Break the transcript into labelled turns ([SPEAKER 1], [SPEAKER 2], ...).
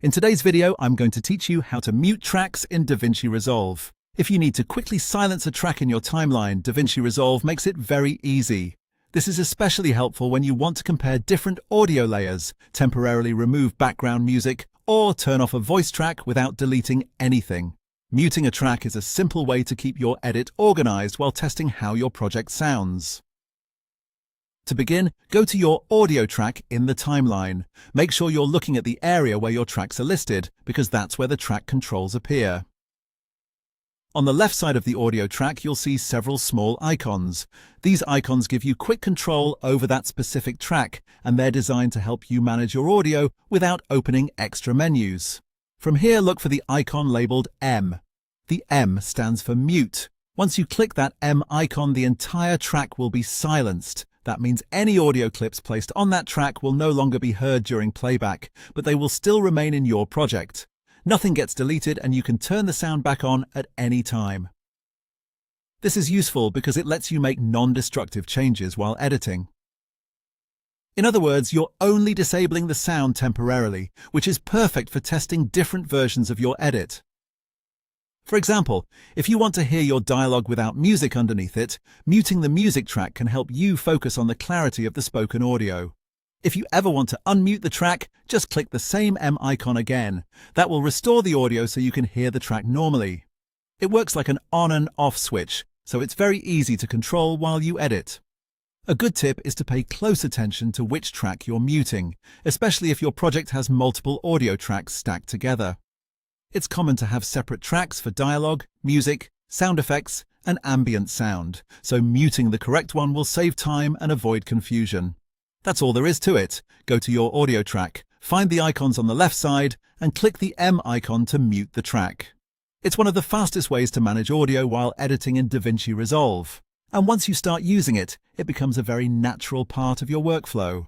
[SPEAKER 1] In today's video, I'm going to teach you how to mute tracks in DaVinci Resolve. If you need to quickly silence a track in your timeline, DaVinci Resolve makes it very easy. This is especially helpful when you want to compare different audio layers, temporarily remove background music, or turn off a voice track without deleting anything. Muting a track is a simple way to keep your edit organized while testing how your project sounds. To begin, go to your audio track in the timeline. Make sure you're looking at the area where your tracks are listed, because that's where the track controls appear. On the left side of the audio track, you'll see several small icons. These icons give you quick control over that specific track, and they're designed to help you manage your audio without opening extra menus. From here, look for the icon labeled M. The M stands for mute. Once you click that M icon, the entire track will be silenced. That means any audio clips placed on that track will no longer be heard during playback, but they will still remain in your project. Nothing gets deleted, and you can turn the sound back on at any time. This is useful because it lets you make non-destructive changes while editing. In other words, you're only disabling the sound temporarily, which is perfect for testing different versions of your edit. For example, if you want to hear your dialogue without music underneath it, muting the music track can help you focus on the clarity of the spoken audio. If you ever want to unmute the track, just click the same M icon again. That will restore the audio so you can hear the track normally. It works like an on and off switch, so it's very easy to control while you edit. A good tip is to pay close attention to which track you're muting, especially if your project has multiple audio tracks stacked together. It's common to have separate tracks for dialogue, music, sound effects, and ambient sound, so muting the correct one will save time and avoid confusion. That's all there is to it. Go to your audio track, find the icons on the left side, and click the M icon to mute the track. It's one of the fastest ways to manage audio while editing in DaVinci Resolve. And once you start using it, it becomes a very natural part of your workflow.